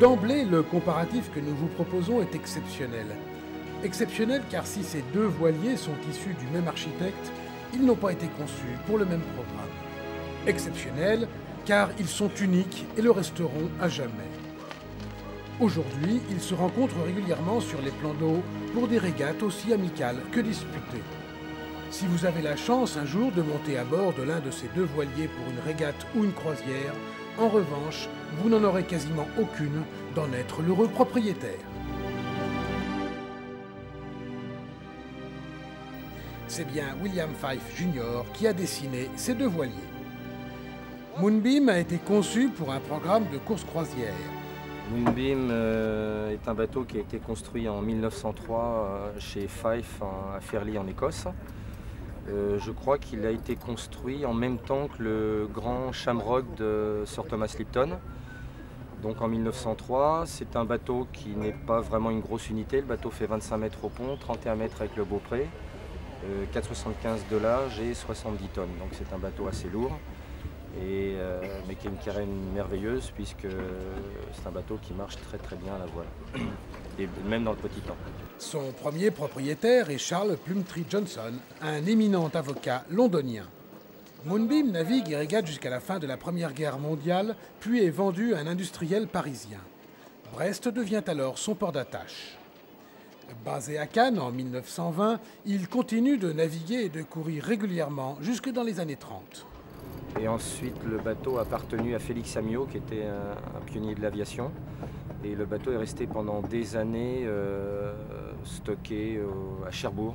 D'emblée, le comparatif que nous vous proposons est exceptionnel. Exceptionnel car si ces deux voiliers sont issus du même architecte, ils n'ont pas été conçus pour le même programme. Exceptionnel car ils sont uniques et le resteront à jamais. Aujourd'hui, ils se rencontrent régulièrement sur les plans d'eau pour des régates aussi amicales que disputées. Si vous avez la chance un jour de monter à bord de l'un de ces deux voiliers pour une régate ou une croisière, en revanche, vous n'en aurez quasiment aucune d'en être l'heureux propriétaire. C'est bien William Fyfe Jr. qui a dessiné ces deux voiliers. Moonbeam a été conçu pour un programme de course croisière. Moonbeam est un bateau qui a été construit en 1903 chez Fyfe à Fairlie en Écosse. Je crois qu'il a été construit en même temps que le grand Shamrock de Sir Thomas Lipton. Donc en 1903, c'est un bateau qui n'est pas vraiment une grosse unité. Le bateau fait 25 mètres au pont, 31 mètres avec le Beaupré, 4,75 de large et 70 tonnes. Donc c'est un bateau assez lourd, mais qui a une carène merveilleuse puisque c'est un bateau qui marche très bien à la voile, et même dans le petit temps. Son premier propriétaire est Charles Plumtree Johnson, un éminent avocat londonien. Moonbeam navigue et régate jusqu'à la fin de la Première Guerre mondiale, puis est vendu à un industriel parisien. Brest devient alors son port d'attache. Basé à Cannes en 1920, il continue de naviguer et de courir régulièrement jusque dans les années 30. Et ensuite, le bateau a appartenu à Félix Amiot, qui était un pionnier de l'aviation. Et le bateau est resté pendant des années stocké à Cherbourg.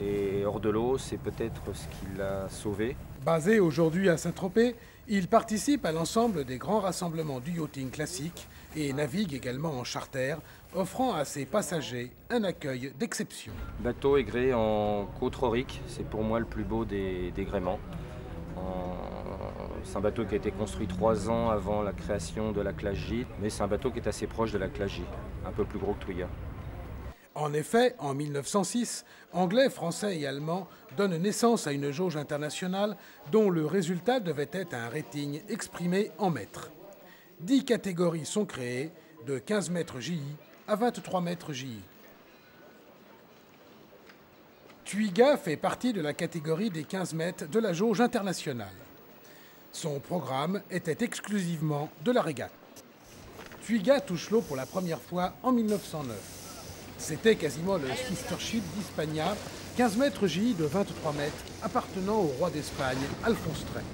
Et hors de l'eau, c'est peut-être ce qui l'a sauvé. Basé aujourd'hui à Saint-Tropez, il participe à l'ensemble des grands rassemblements du yachting classique et navigue également en charter, offrant à ses passagers un accueil d'exception. Le bateau est gréé en côte-rorique, c'est pour moi le plus beau des gréements. C'est un bateau qui a été construit 3 ans avant la création de la classe J, mais c'est un bateau qui est assez proche de la classe J, un peu plus gros que Twiga. En effet, en 1906, Anglais, Français et Allemands donnent naissance à une jauge internationale dont le résultat devait être un rating exprimé en mètres. 10 catégories sont créées, de 15 mètres JI à 23 mètres JI. Twiga fait partie de la catégorie des 15 mètres de la jauge internationale. Son programme était exclusivement de la régate. Twiga touche l'eau pour la première fois en 1909. C'était quasiment le sister ship d'Hispania, 15 mètres JI de 23 mètres, appartenant au roi d'Espagne, Alphonse XIII.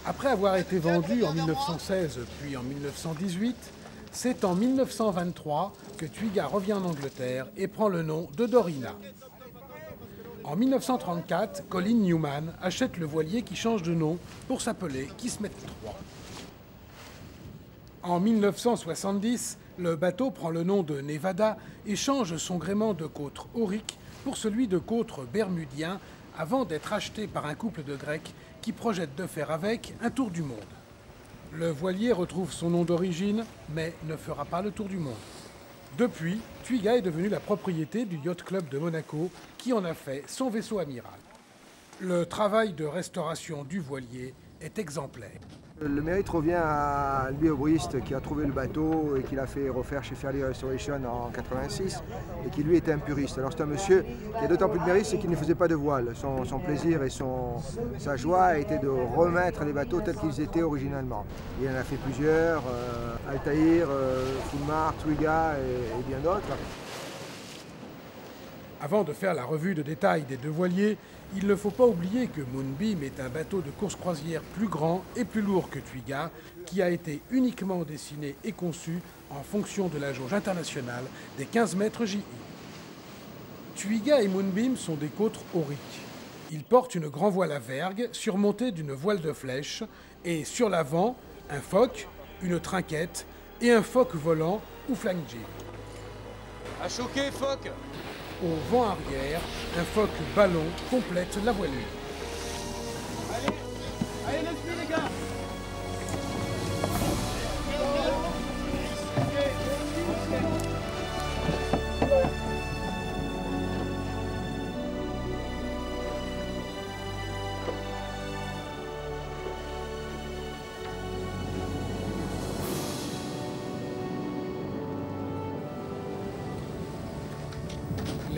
Après avoir été vendu en 1916 puis en 1918, c'est en 1923 que Twiga revient en Angleterre et prend le nom de Dorina. En 1934, Colin Newman achète le voilier qui change de nom pour s'appeler Kismet III. En 1970, le bateau prend le nom de Nevada et change son gréement de côtre aurique pour celui de côtre bermudien avant d'être acheté par un couple de Grecs qui projette de faire avec un tour du monde. Le voilier retrouve son nom d'origine, mais ne fera pas le tour du monde. Depuis, Twiga est devenu la propriété du Yacht Club de Monaco, qui en a fait son vaisseau amiral. Le travail de restauration du voilier est exemplaire. Le mérite revient à Louis Aubrist qui a trouvé le bateau et qui l'a fait refaire chez Fairlie Restoration en 86 et qui lui était un puriste. Alors c'est un monsieur qui a d'autant plus de mérite, c'est qu'il ne faisait pas de voile. Son plaisir et sa joie était de remettre les bateaux tels qu'ils étaient originalement. Il en a fait plusieurs, Altaïr, Fulmar, Twiga et bien d'autres. Avant de faire la revue de détail des deux voiliers, il ne faut pas oublier que Moonbeam est un bateau de course croisière plus grand et plus lourd que Twiga, qui a été uniquement dessiné et conçu en fonction de la jauge internationale des 15 mètres JI. Twiga et Moonbeam sont des côtres auriques. Ils portent une grand voile à vergue surmontée d'une voile de flèche et sur l'avant, un foc, une trinquette et un foc volant ou flying jib. À choquer, phoque! Au vent arrière, un foc ballon complète la voilure. Allez, laisse-le les gars!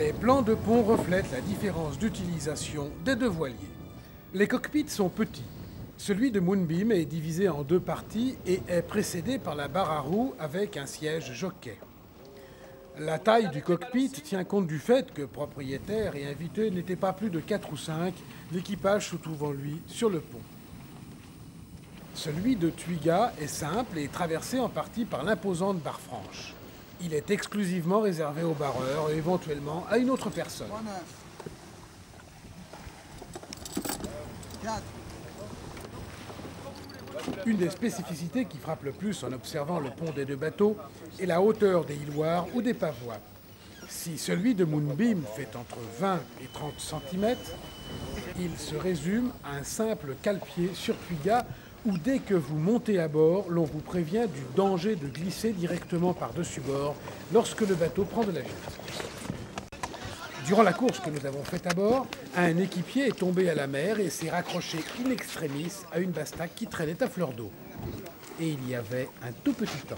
Les plans de pont reflètent la différence d'utilisation des deux voiliers. Les cockpits sont petits. Celui de Moonbeam est divisé en deux parties et est précédé par la barre à roues avec un siège jockey. La taille du cockpit tient compte du fait que propriétaires et invités n'étaient pas plus de 4 ou 5, l'équipage se trouvant lui sur le pont. Celui de Twiga est simple et traversé en partie par l'imposante barre franche. Il est exclusivement réservé aux barreurs et éventuellement à une autre personne. 4. Une des spécificités qui frappe le plus en observant le pont des deux bateaux est la hauteur des hiloires ou des pavois. Si celui de Moonbeam fait entre 20 et 30 cm, il se résume à un simple cale-pied sur Twiga où dès que vous montez à bord, l'on vous prévient du danger de glisser directement par-dessus bord lorsque le bateau prend de la gîte. Durant la course que nous avons faite à bord, un équipier est tombé à la mer et s'est raccroché in extremis à une bastaque qui traînait à fleur d'eau. Et il y avait un tout petit temps.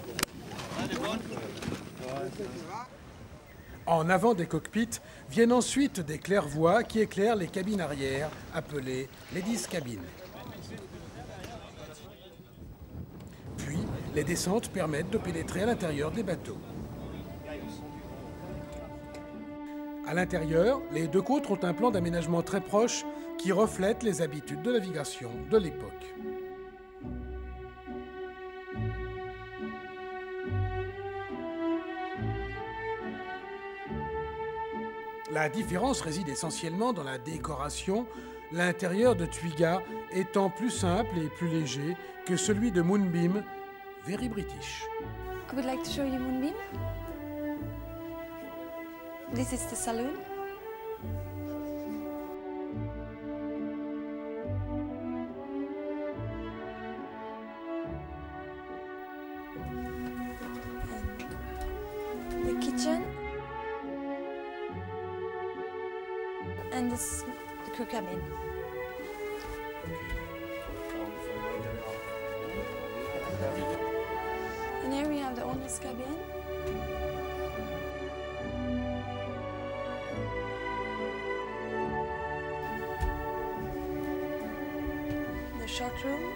En avant des cockpits viennent ensuite des claire-voies qui éclairent les cabines arrière, appelées ladies cabin. Puis, les descentes permettent de pénétrer à l'intérieur des bateaux. À l'intérieur, les deux côtes ont un plan d'aménagement très proche qui reflète les habitudes de navigation de l'époque. La différence réside essentiellement dans la décoration, l'intérieur de Twiga étant plus simple et plus léger que celui de Moonbeam, very British. I would like to show you Moonbeam. This is the saloon. And the kitchen. And this is the crew cabin. And here we have the owner's cabin. The short room.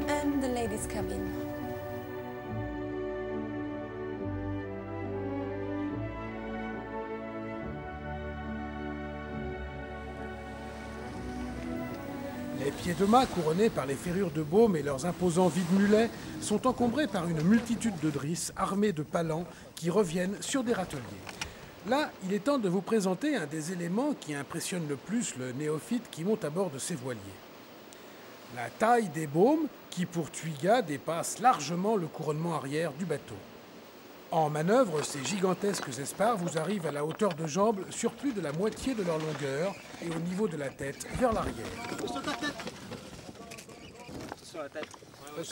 And the ladies' cabin. Les pieds de mât couronnés par les ferrures de baume et leurs imposants vide-mulets sont encombrés par une multitude de drisses armées de palans qui reviennent sur des râteliers. Là, il est temps de vous présenter un des éléments qui impressionne le plus le néophyte qui monte à bord de ces voiliers. La taille des baumes qui, pour Twiga, dépasse largement le couronnement arrière du bateau. En manœuvre, ces gigantesques espars vous arrivent à la hauteur de jambes sur plus de la moitié de leur longueur et au niveau de la tête vers l'arrière.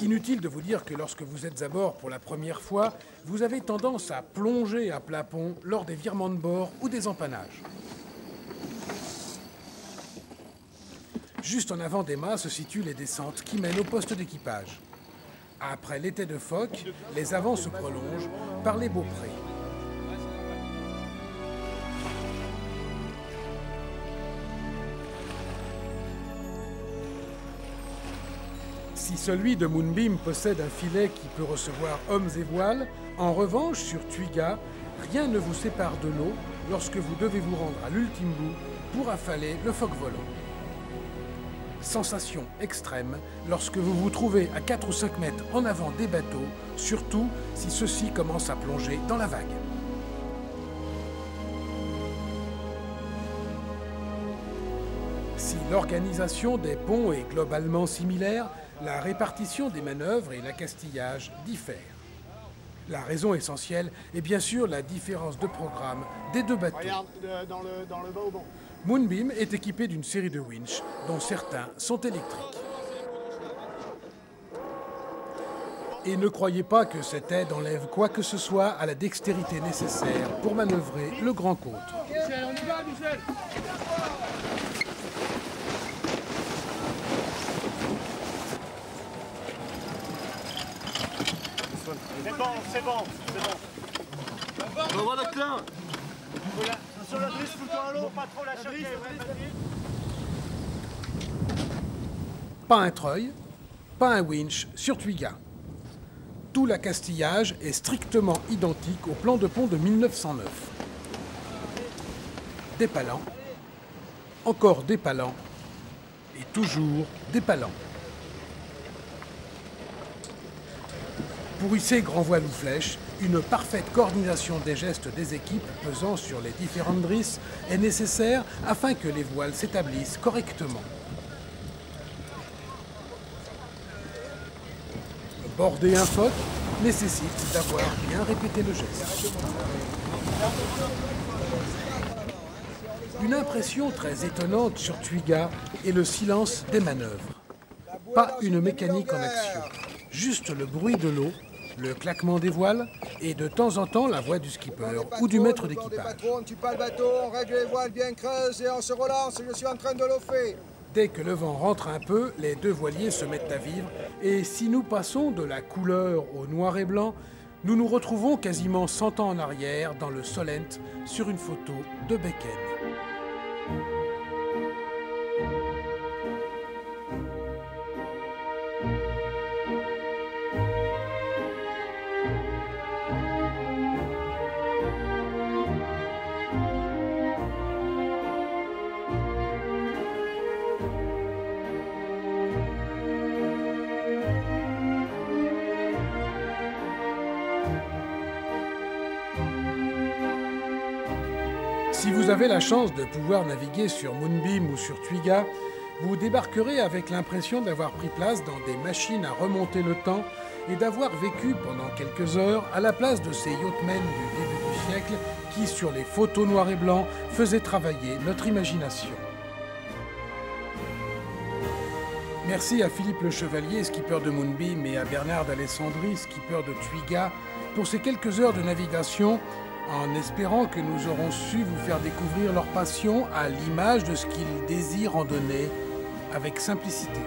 Inutile de vous dire que lorsque vous êtes à bord pour la première fois, vous avez tendance à plonger à plat pont lors des virements de bord ou des empannages. Juste en avant des mâts se situent les descentes qui mènent au poste d'équipage. Après l'étai de phoque, les avants se prolongent par les beauprés. Si celui de Moonbeam possède un filet qui peut recevoir hommes et voiles, en revanche, sur Twiga, rien ne vous sépare de l'eau lorsque vous devez vous rendre à l'ultime bout pour affaler le phoque volant. Sensation extrême lorsque vous vous trouvez à 4 ou 5 mètres en avant des bateaux, surtout si ceux-ci commencent à plonger dans la vague. Si l'organisation des ponts est globalement similaire, la répartition des manœuvres et l'accastillage diffèrent. La raison essentielle est bien sûr la différence de programme des deux bateaux. Regarde dans le bas au banc. Moonbeam est équipé d'une série de winches, dont certains sont électriques. Et ne croyez pas que cette aide enlève quoi que ce soit à la dextérité nécessaire pour manœuvrer le grand côte. Michel, on y va, Michel. C'est bon, c'est bon, c'est bon. On va la clé. Sur la drisse, fous-toi à l'eau, pas trop la choquer. Pas un treuil, pas un winch sur Twiga. Tout l'accastillage est strictement identique au plan de pont de 1909. Dépalant, encore dépalant, et toujours dépalant. Pour hisser grand voile ou flèche, une parfaite coordination des gestes des équipes pesant sur les différentes drisses est nécessaire afin que les voiles s'établissent correctement. Border un phoque nécessite d'avoir bien répété le geste. Une impression très étonnante sur Twiga est le silence des manœuvres. Pas une mécanique en action, juste le bruit de l'eau, le claquement des voiles et de temps en temps la voix du skipper ou du maître d'équipage. Tu pars le bateau, on règle les voiles bien creuses et on se relance, je suis en train de l'offrir. Dès que le vent rentre un peu, les deux voiliers se mettent à vivre et si nous passons de la couleur au noir et blanc, nous nous retrouvons quasiment 100 ans en arrière dans le Solent sur une photo de Becken. Si vous avez la chance de pouvoir naviguer sur Moonbeam ou sur Twiga, vous débarquerez avec l'impression d'avoir pris place dans des machines à remonter le temps et d'avoir vécu pendant quelques heures à la place de ces yachtmen du début du siècle qui, sur les photos noir et blanc, faisaient travailler notre imagination. Merci à Philippe Le Chevalier, skipper de Moonbeam, et à Bernard d'Alessandri, skipper de Twiga, pour ces quelques heures de navigation, en espérant que nous aurons su vous faire découvrir leur passion à l'image de ce qu'ils désirent en donner avec simplicité.